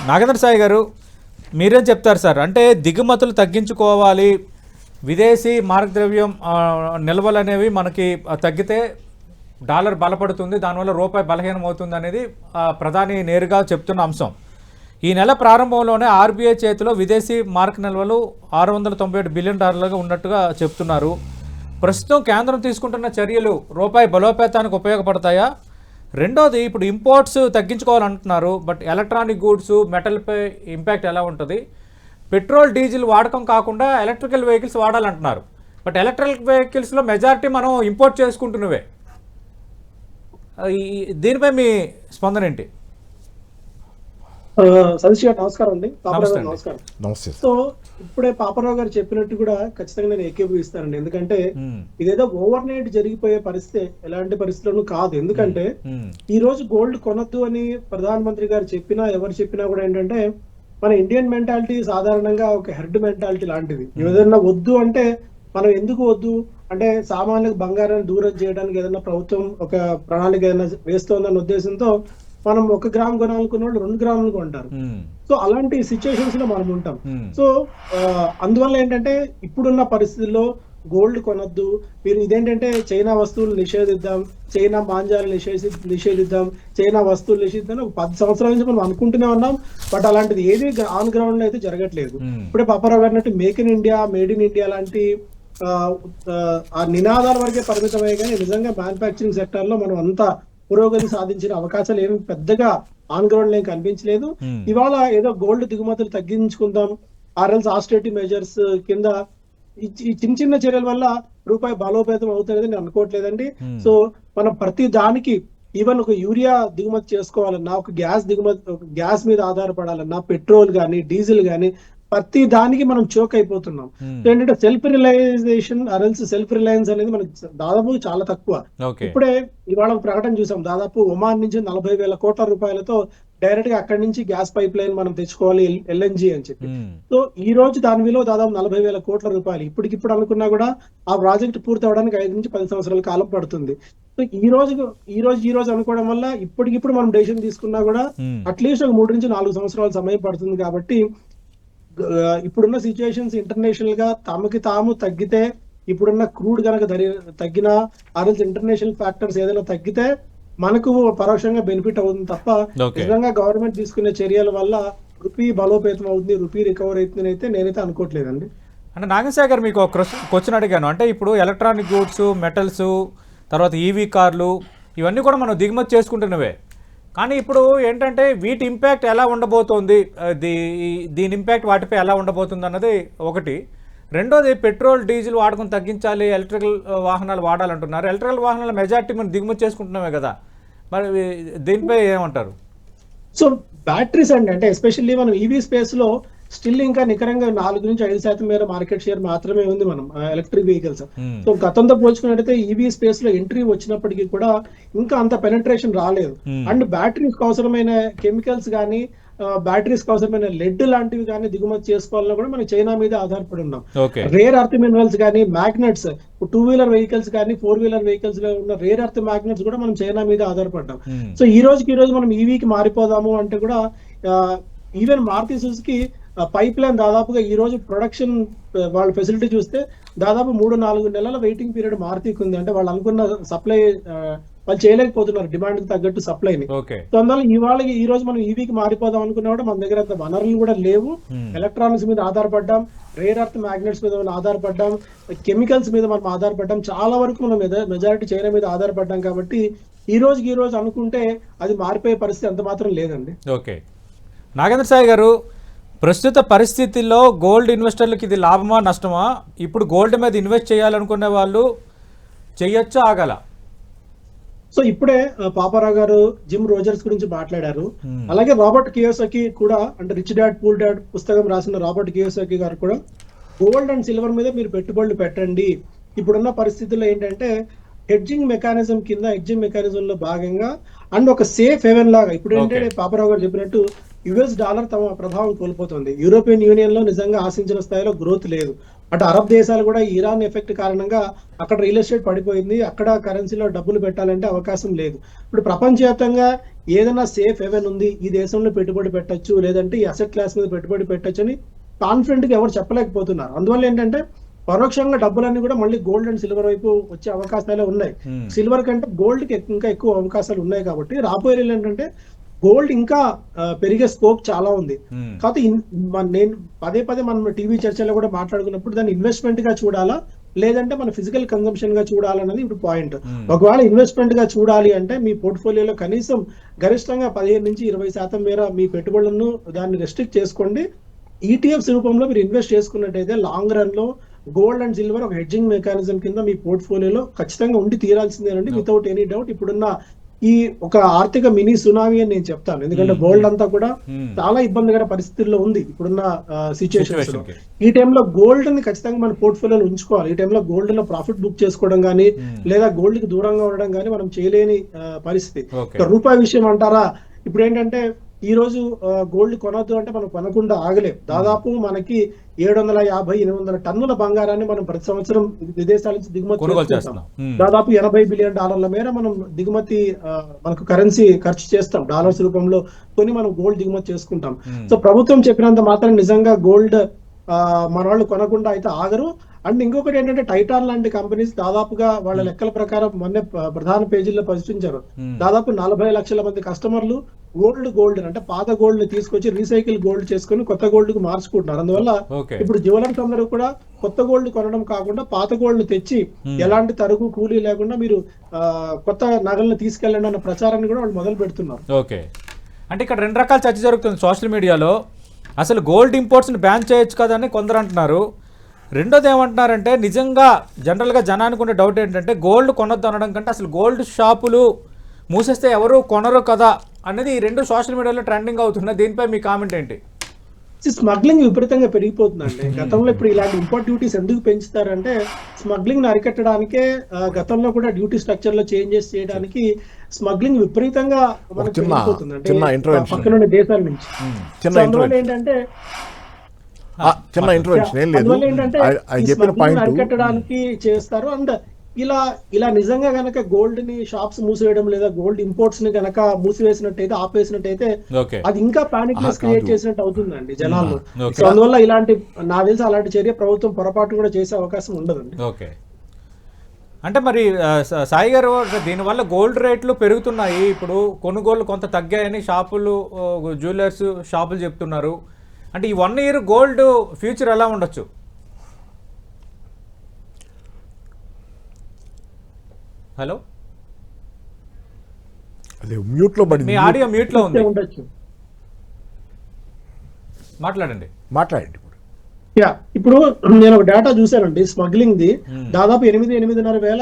నాగేంద్ర సాయి గారు, మీరేం చెప్తారు సార్? అంటే దిగుమతులు తగ్గించుకోవాలి, విదేశీ మార్గద్రవ్యం నిల్వలు అనేవి మనకి తగ్గితే డాలర్ బలపడుతుంది, దానివల్ల రూపాయి బలహీనం అవుతుంది అనేది ప్రధాని నేరుగా చెప్తున్న అంశం. ఈ నెల ప్రారంభంలోనే ఆర్బీఐ చేతిలో విదేశీ మార్క్ నిల్వలు $697 బిలియన్ ఉన్నట్టుగా చెప్తున్నారు. ప్రస్తుతం కేంద్రం తీసుకుంటున్న చర్యలు రూపాయి బలోపేతానికి ఉపయోగపడతాయా? రెండోది, ఇప్పుడు ఇంపోర్ట్స్ తగ్గించుకోవాలంటున్నారు, బట్ ఎలక్ట్రానిక్ గూడ్స్ మెటల్పై ఇంపాక్ట్ ఎలా ఉంటుంది? పెట్రోల్ డీజిల్ వాడకం కాకుండా ఎలక్ట్రికల్ వెహికల్స్ వాడాలంటున్నారు, బట్ ఎలక్ట్రికల్ వెహికల్స్లో మెజారిటీ మనం ఇంపోర్ట్ చేసుకుంటున్నవే. దీనిపై మీ స్పందన ఏంటి? సతీష్ గారు నమస్కారం అండి. పాపరావు గారు నమస్కారం. సో ఇప్పుడే పాపరావు గారు చెప్పినట్టు కూడా ఖచ్చితంగా నేను ఏకీభవిస్తానండి. ఎందుకంటే ఇదేదో ఓవర్ నైట్ జరిగిపోయే పరిస్థితి ఎలాంటి పరిస్థితులను కాదు. ఎందుకంటే ఈ రోజు గోల్డ్ కొనొద్దు అని ప్రధానమంత్రి గారు చెప్పినా ఎవరు చెప్పినా కూడా ఏంటంటే మన ఇండియన్ మెంటాలిటీ సాధారణంగా ఒక హెర్డ్ మెంటాలిటీ లాంటిది. ఏదైనా వద్దు అంటే మనం ఎందుకు వద్దు అంటే సామాన్యులకు బంగారాన్ని దూరం చేయడానికి ఏదైనా ప్రభుత్వం ఒక ప్రణాళిక ఏదైనా వేస్తోందన్న ఉద్దేశంతో మనం 1 గ్రామ్ కొనాలనుకున్న వాళ్ళు 2 గ్రాములు కొంటారు. సో అలాంటి సిచ్యువేషన్స్ లో మనం ఉంటాం. సో అందువల్ల ఏంటంటే ఇప్పుడున్న పరిస్థితుల్లో గోల్డ్ కొనొద్దు, మీరు ఇదేంటంటే చైనా వస్తువులు నిషేధిద్దాం, చైనా మాంజాలు నిషేధిద్దాం, చైనా వస్తువులు నిషేధిద్దాం 10 సంవత్సరాల నుంచి మనం అనుకుంటూనే ఉన్నాం. బట్ అలాంటిది ఏది ఆన్ గ్రౌండ్ లో అయితే జరగట్లేదు. ఇప్పుడే పాపారావు గారు అన్నట్టు make in India, made in India లాంటి ఆ నినాదాల వరకే పరిమితమై కానీ నిజంగా మ్యానుఫ్యాక్చరింగ్ సెక్టర్ లో మనం అంతా పురోగతి సాధించిన అవకాశాలు ఏమి పెద్దగా ఆన్ గ్రౌండ్ ఏం కనిపించలేదు. ఇవాళ ఏదో గోల్డ్ దిగుమతులు తగ్గించుకుందాం, ఆర్ఎల్స్ ఆస్టెరిటీ మెజర్స్ కింద ఈ చిన్న చిన్న చర్యల వల్ల రూపాయి బలోపేతం అవుతుంది నేను అనుకోవట్లేదండి. సో మనం ప్రతి దానికి ఈవెన్ ఒక యూరియా దిగుమతి చేసుకోవాలన్నా, ఒక గ్యాస్ మీద ఆధారపడాలన్నా, పెట్రోల్ గానీ డీజిల్ గానీ ప్రతి దానికి మనం చోక్ అయిపోతున్నాం. ఏంటంటే సెల్ఫ్ రియలైజేషన్ ఆర్ఎల్స్ సెల్ఫ్ రిలయన్స్ అనేది మనకి దాదాపు చాలా తక్కువ. ఇప్పుడే ఇవాళ ప్రకటన చూసాం, దాదాపు ఒమాన్ నుంచి 40,000 కోట్ల రూపాయలతో డైరెక్ట్ గా అక్కడి నుంచి గ్యాస్ పైప్ లైన్ మనం తెచ్చుకోవాలి ఎల్ఎన్జి అని చెప్పి. సో ఈ రోజు దాని విలువ దాదాపు 40,000 కోట్ల రూపాయలు. ఇప్పటికిప్పుడు అనుకున్నా కూడా ఆ ప్రాజెక్ట్ పూర్తి అవడానికి 5 నుంచి 10 సంవత్సరాల కాలం పడుతుంది. సో ఈ రోజు అనుకోవడం వల్ల ఇప్పటికిప్పుడు మనం డెసిషన్ తీసుకున్నా కూడా అట్లీస్ట్ ఒక 3 నుంచి 4 సంవత్సరాల సమయం పడుతుంది. కాబట్టి ఇప్పుడున్న సిచ్యువేషన్స్ ఇంటర్నేషనల్ గా తమకి తాము తగ్గితే, ఇప్పుడున్న క్రూడ్ కనుక తగ్గినా ఆర్ఎల్స్ ఇంటర్నేషనల్ ఫ్యాక్టర్స్ ఏదైనా తగ్గితే మనకు పరోక్షంగా బెనిఫిట్ అవుతుంది తప్ప నిజంగా గవర్నమెంట్ తీసుకునే చర్యల వల్ల రూపీ బలోపేతం అవుతుంది, రూపీ రికవర్ అవుతుంది అయితే నేనైతే అనుకోవట్లేదండి. అంటే నాగేశేఖర్, మీకు ఒక క్వశ్చన్ అడిగాను. అంటే ఇప్పుడు ఎలక్ట్రానిక్ గూడ్స్, మెటల్స్, తర్వాత ఈవీ కార్లు ఇవన్నీ కూడా మనం దిగుమతి చేసుకుంటున్నవే. కానీ ఇప్పుడు ఏంటంటే వీటి ఇంపాక్ట్ ఎలా ఉండబోతోంది, దీని ఇంపాక్ట్ వాటిపై ఎలా ఉండబోతుంది అన్నది ఒకటి. రెండోది, పెట్రోల్ డీజిల్ వాడకం తగ్గించాలి, ఎలక్ట్రికల్ వాహనాలు వాడాలంటున్నారు. ఎలక్ట్రికల్ వాహనాల మెజారిటీ మనం దిగుమతి చేసుకుంటున్నామే కదా, మరి దీనిపై ఏమంటారు? సో బ్యాటరీస్ అంటే ఎస్పెషల్లీ మనం ఈవీ స్పేస్ లో స్టిల్ ఇంకా నికరంగా 4 నుంచి 5% మేర మార్కెట్ షేర్ మాత్రమే ఉంది మనం ఎలక్ట్రిక్ వెహికల్స్. సో గతంతో పోల్చుకున్నట్టయితే ఈవీ స్పేస్ లో ఎంట్రీ వచ్చినప్పటికీ కూడా ఇంకా అంత పెనట్రేషన్ రాలేదు. అండ్ బ్యాటరీస్ అవసరమైన కెమికల్స్ కానీ, బ్యాటరీస్ అవసరమైన లెడ్ లాంటివి కానీ దిగుమతి చేసుకోవాలన్నా కూడా మనం చైనా మీద ఆధారపడి ఉన్నాం. రేర్ అర్త్ మినరల్స్ కానీ, మ్యాగ్నెట్స్, 2 వీలర్ వెహికల్స్ కానీ 4 వీలర్ వెహికల్స్ లో ఉన్న రేర్ అర్త్ మ్యాగ్నెట్స్ కూడా మనం చైనా మీద ఆధారపడ్డాం. సో ఈ రోజు మనం ఈవీకి మారిపోదాము అంటే కూడా even Maruti Suzuki pipeline దాదాపుగా ఈ రోజు ప్రొడక్షన్ వాళ్ళ ఫెసిలిటీ చూస్తే దాదాపు 3-4 నెలల వెయిటింగ్ పీరియడ్ మారుతికి ఉంది. అంటే వాళ్ళు అనుకున్న సప్లై వాళ్ళు చేయలేకపోతున్నారు డిమాండ్ కి తగ్గట్టు సప్లైని. సో అందువల్ల ఈ రోజు మనం ఈవీకి మారిపోదాం అనుకున్నా కూడా మన దగ్గర అంత వనరులు కూడా లేవు. ఎలక్ట్రానిక్స్ మీద ఆధారపడ్డాం, రేర్ అర్త్ మ్యాగ్నెట్స్ మీద మనం ఆధారపడ్డాం, కెమికల్స్ మీద మనం ఆధారపడ్డాం, చాలా వరకు మనం మెజారిటీ చైనా మీద ఆధారపడ్డాం. కాబట్టి ఈ రోజు అనుకుంటే అది మారిపోయే పరిస్థితి ఎంత మాత్రం లేదండి. ఓకే, నాగేంద్ర సాయి గారు, ప్రస్తుత పరిస్థితుల్లో గోల్డ్ ఇన్వెస్టర్లకు ఇది లాభమా నష్టమా? ఇప్పుడు గోల్డ్ మీద ఇన్వెస్ట్ చేయాలనుకునే వాళ్ళు చెయ్యొచ్చా, ఆగల? సో ఇప్పుడే పాపారావు గారు జిమ్ రోజర్స్ గురించి మాట్లాడారు. అలాగే రాబర్ట్ కియోసాకి కూడా, అంటే రిచ్ డాడ్ పూర్ డాడ్ పుస్తకం రాసిన రాబర్ట్ కియోసాకి గారు కూడా గోల్డ్ అండ్ సిల్వర్ మీద మీరు పెట్టుబడులు పెట్టండి. ఇప్పుడున్న పరిస్థితుల్లో ఏంటంటే హెడ్జింగ్ మెకానిజం కింద, హెడ్జింగ్ మెకానిజం లో భాగంగా అండ్ ఒక సేఫ్ హెవెన్ లాగా ఇప్పుడు ఏంటంటే పాపారావు గారు చెప్పినట్టు యుఎస్ డాలర్ తమ ప్రభావం కోల్పోతుంది. యూరోపియన్ యూనియన్ లో నిజంగా ఆశించిన స్థాయిలో గ్రోత్ లేదు. అటు అరబ్ దేశాలు కూడా ఇరాన్ ఎఫెక్ట్ కారణంగా అక్కడ రియల్ ఎస్టేట్ పడిపోయింది, అక్కడ కరెన్సీలో డబ్బులు పెట్టాలంటే అవకాశం లేదు. ఇప్పుడు ప్రపంచవ్యాప్తంగా ఏదైనా సేఫ్ హెవెన్ ఉంది, ఈ దేశంలో పెట్టుబడి పెట్టొచ్చు, లేదంటే ఈ అసెట్ క్లాస్ మీద పెట్టుబడి పెట్టొచ్చు అని కాన్ఫిడెంట్ గా ఎవరు చెప్పలేకపోతున్నారు. అందువల్ల ఏంటంటే పరోక్షంగా డబ్బులన్నీ కూడా మళ్ళీ గోల్డ్ అండ్ సిల్వర్ వైపు వచ్చే అవకాశాలే ఉన్నాయి. సిల్వర్ కంటే గోల్డ్ కి ఇంకా ఎక్కువ అవకాశాలు ఉన్నాయి. కాబట్టి రాబోయే రోజులు ఏంటంటే గోల్డ్ ఇంకా పెరిగే స్కోప్ చాలా ఉంది. కాబట్టి నేను పదే మనం టీవీ చర్చలో కూడా మాట్లాడుకున్నప్పుడు దాన్ని ఇన్వెస్ట్మెంట్ గా చూడాలా, లేదంటే మన ఫిజికల్ కన్సంప్షన్ గా చూడాలన్నది ఇప్పుడు పాయింట్. ఒకవేళ ఇన్వెస్ట్మెంట్ గా చూడాలి అంటే మీ పోర్ట్ఫోలియోలో కనీసం గరిష్టంగా 15 నుంచి 20% మేర మీ పెట్టుబడులను దాన్ని రెస్ట్రిక్ట్ చేసుకోండి. ఈటీఎఫ్స్ రూపంలో మీరు ఇన్వెస్ట్ చేసుకున్నట్టయితే లాంగ్ రన్ లో గోల్డ్ అండ్ సిల్వర్ ఒక హెడ్జింగ్ మెకానిజం కింద మీ పోర్ట్ఫోలియోలో ఖచ్చితంగా ఉండి తీరాల్సిందేనండి, వితౌట్ ఎనీ డౌట్. ఇప్పుడున్న ఈ ఒక ఆర్థిక మినీ సునామీ అని నేను చెప్తాను, ఎందుకంటే గోల్డ్ అంతా కూడా చాలా ఇబ్బందికర పరిస్థితుల్లో ఉంది ఇప్పుడున్న సిచ్యువేషన్స్ లో. ఈ టైంలో గోల్డ్ ని ఖచ్చితంగా మన పోర్ట్ఫోలియోలో ఉంచుకోవాలి. ఈ టైంలో గోల్డ్ లో ప్రాఫిట్ బుక్ చేసుకోవడం కానీ లేదా గోల్డ్ కి దూరంగా ఉండడం కానీ మనం చేయలేని పరిస్థితి. రూపాయి విషయం అంటారా, ఇప్పుడు ఏంటంటే ఈ రోజు గోల్డ్ కొనొద్దు అంటే మనం కొనకుండా ఆగలేం. దాదాపు మనకి 750-800 టన్నుల బంగారాన్ని మనం ప్రతి సంవత్సరం విదేశాల నుంచి దిగుమతి చేస్తాం. దాదాపు $80 బిలియన్ మేర మనం దిగుమతి మనకు కరెన్సీ ఖర్చు చేస్తాం, డాలర్స్ రూపంలో కొని మనం గోల్డ్ దిగుమతి చేసుకుంటాం. సో ప్రభుత్వం చెప్పినంత మాత్రం నిజంగా గోల్డ్ మన వాళ్ళు కొనకుండా అయితే ఆగరు. అండ్ ఇంకొకటి ఏంటంటే టైటాన్ లాంటి కంపెనీస్ దాదాపుగా వాళ్ళ లెక్కల ప్రకారం మొన్న ప్రధాన పేజీల్లో పరిశీలించారు, దాదాపు 40 లక్షల మంది కస్టమర్లు గోల్డ్ అంటే పాత గోల్డ్ ని తీసుకొచ్చి రీసైకిల్ గోల్డ్ చేసుకుని కొత్త గోల్డ్ కు మార్చుకుంటున్నారు. అందువల్ల ఇప్పుడు జ్యువెలర్స్ అందరూ కూడా కొత్త గోల్డ్ కొనడం కాకుండా పాత గోల్డ్ తెచ్చి ఎలాంటి తరుగు కూలీ లేకుండా మీరు కొత్త నగలను తీసుకెళ్ళండి అన్న ప్రచారాన్ని కూడా వాళ్ళు మొదలు పెడుతున్నారు. ఓకే, అంటే ఇక్కడ 2 రకాల చర్చ జరుగుతుంది సోషల్ మీడియాలో. అసలు గోల్డ్ ఇంపోర్ట్స్ని బ్యాన్ చేయొచ్చు కదని కొందరు అంటున్నారు. రెండోది ఏమంటున్నారంటే నిజంగా జనరల్గా జనానికి ఉండే డౌట్ ఏంటంటే గోల్డ్ కొనొద్దు అనడం కంటే అసలు గోల్డ్ షాపులు మూసేస్తే ఎవరు కొనరు కదా అనేది ఈ 2 సోషల్ మీడియాలో ట్రెండింగ్ అవుతున్నాయి. దీనిపై మీ కామెంట్ ఏంటి? స్మగ్లింగ్ విపరీతంగా పెరిగిపోతుందండి. గతంలో ఇప్పుడు ఇలాంటి ఇంపోర్ట్ డ్యూటీస్ ఎందుకు పెంచుతారంటే స్మగ్లింగ్ ని అరికట్టడానికే. గతంలో కూడా డ్యూటీ స్ట్రక్చర్ లో చేంజెస్ చేయడానికి స్మగ్లింగ్ విపరీతంగా మనకు పెరిగిపోతుంది అంటే పక్కనున్న దేశాల నుంచి. అందువల్ల ఏంటంటే అరికట్టడానికి చేస్తారు. అండ్ ఇలా నిజంగా గనక గోల్డ్ ని షాప్స్ మూసివేయడం లేదా గోల్డ్ ఇంపోర్ట్స్ ని గనక మూసివేసినట్టయితే ఆపేసినట్టయితే అది ఇంకా పానిక్ క్రియేట్ చేసినట్టు అవుతుందండి జనాల్లో. సో అందువల్ల నాకు తెలిసి అలాంటి చర్య ప్రభుత్వం పొరపాటు కూడా చేసే అవకాశం ఉండదండి. ఓకే, అంటే మరి సాయి గారు దీనివల్ల గోల్డ్ రేట్లు పెరుగుతున్నాయి, ఇప్పుడు కొనుగోళ్లు కొంత తగ్గాయని షాపులు జ్యువెలర్స్ షాపులు చెప్తున్నారు. అంటే ఈ 1 year గోల్డ్ ఫ్యూచర్ ఎలా ఉండొచ్చు? హలో, మీ ఆడియో మ్యూట్ లో ఉంది, మాట్లాడండి. ఇప్పుడు నేను ఒక డేటా చూసానండి స్మగ్లింగ్ ది. దాదాపు 8-8.5 వేల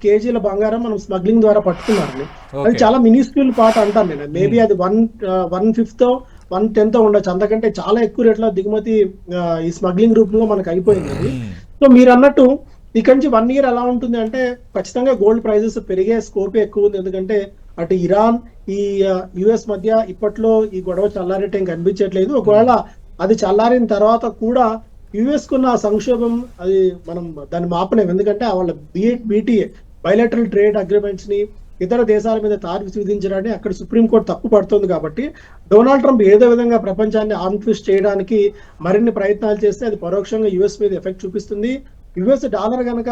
కేజీల బంగారం మనం స్మగ్లింగ్ ద్వారా పట్టుకున్నారండి. అది చాలా మినిస్క్యూల్ పార్ట్ అంటాను నేను. మేబీ అది 1/5 1/10 ఉండొచ్చు, అంతకంటే చాలా ఎక్కువ రేట్లో దిగుమతి ఈ స్మగ్లింగ్ రూపంలో మనకు అయిపోయింది అది. సో మీరు అన్నట్టు ఇక్కడ నుంచి 1 year ఎలా ఉంటుంది అంటే ఖచ్చితంగా గోల్డ్ ప్రైజెస్ పెరిగే స్కోప్ ఎక్కువ ఉంది. ఎందుకంటే అటు ఇరాన్ ఈ యుఎస్ మధ్య ఇప్పట్లో ఈ గొడవ చల్లారేట ఏం కనిపించట్లేదు. ఒకవేళ అది చల్లారిన తర్వాత కూడా యుఎస్ కున్న సంక్షోభం అది మనం దాన్ని మాపలేం. ఎందుకంటే వాళ్ళ BTA బైలాటరల్ ట్రేడ్ అగ్రిమెంట్స్ ని ఇతర దేశాల మీద టారిఫ్స్ విధించడాన్ని అక్కడ సుప్రీంకోర్టు తప్పు పడుతుంది. కాబట్టి డొనాల్డ్ ట్రంప్ ఏదో విధంగా ప్రపంచాన్ని ఆర్మ్ట్విస్ట్ చేయడానికి మరిన్ని ప్రయత్నాలు చేస్తే అది పరోక్షంగా యుఎస్ మీద ఎఫెక్ట్ చూపిస్తుంది. యుఎస్ డాలర్ కనుక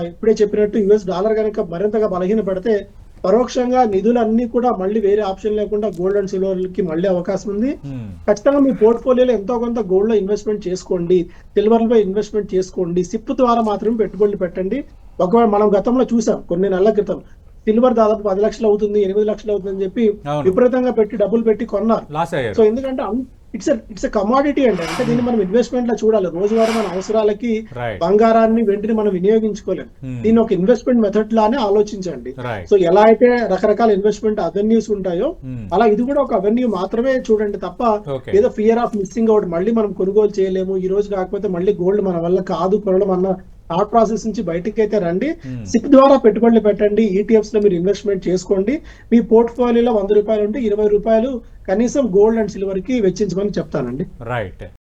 ఇప్పుడే చెప్పినట్టు యుఎస్ డాలర్ కనుక మరింతగా బలహీన పడితే పరోక్షంగా నిధులన్నీ కూడా మళ్ళీ వేరే ఆప్షన్ లేకుండా గోల్డ్ అండ్ సిల్వర్ కి మళ్ళీ అవకాశం ఉంది. ఖచ్చితంగా మీ పోర్ట్ఫోలియోలో ఎంతో కొంత గోల్డ్ లో ఇన్వెస్ట్మెంట్ చేసుకోండి, సిల్వర్ లో ఇన్వెస్ట్మెంట్ చేసుకోండి. సిప్ ద్వారా మాత్రమే పెట్టుబడులు పెట్టండి. ఒకవేళ మనం గతంలో చూసాం కొన్ని నెలల క్రితం సిల్వర్ దాదాపు 10 లక్షలు అవుతుంది, 8 లక్షలు అవుతుంది అని చెప్పి విపరీతంగా పెట్టి డబ్బులు పెట్టి కొన్నారు. సో ఎందుకంటే ఇట్స్ కమాడిటీ అంటే దీన్ని మనం ఇన్వెస్ట్మెంట్ లా చూడాలి. రోజువారీ మన అవసరాలకి బంగారాన్ని వెంటనే మనం వినియోగించుకోలేం. దీన్ని ఒక ఇన్వెస్ట్మెంట్ మెథడ్ లానే ఆలోచించండి. సో ఎలా అయితే రకరకాల ఇన్వెస్ట్మెంట్ అవెన్యూస్ ఉంటాయో అలా ఇది కూడా ఒక అవెన్యూ మాత్రమే చూడండి తప్ప ఏదో ఫియర్ ఆఫ్ మిస్సింగ్ అవుట్ మళ్ళీ మనం కొనుగోలు చేయలేము, ఈ రోజు కాకపోతే మళ్ళీ గోల్డ్ మన వల్ల కాదు కొనడం అన్న థాట్ ప్రాసెస్ నుంచి బయటకి అయితే రండి. సిప్ ద్వారా పెట్టుబడులు పెట్టండి, ఈటీఎఫ్స్ లో మీరు ఇన్వెస్ట్మెంట్ చేసుకోండి. మీ పోర్ట్ఫోలియోలో 100 రూపాయలు ఉంటే 20 రూపాయలు కనీసం గోల్డ్ అండ్ సిల్వర్ కి వెచ్చించమని చెప్తానండి. రైట్.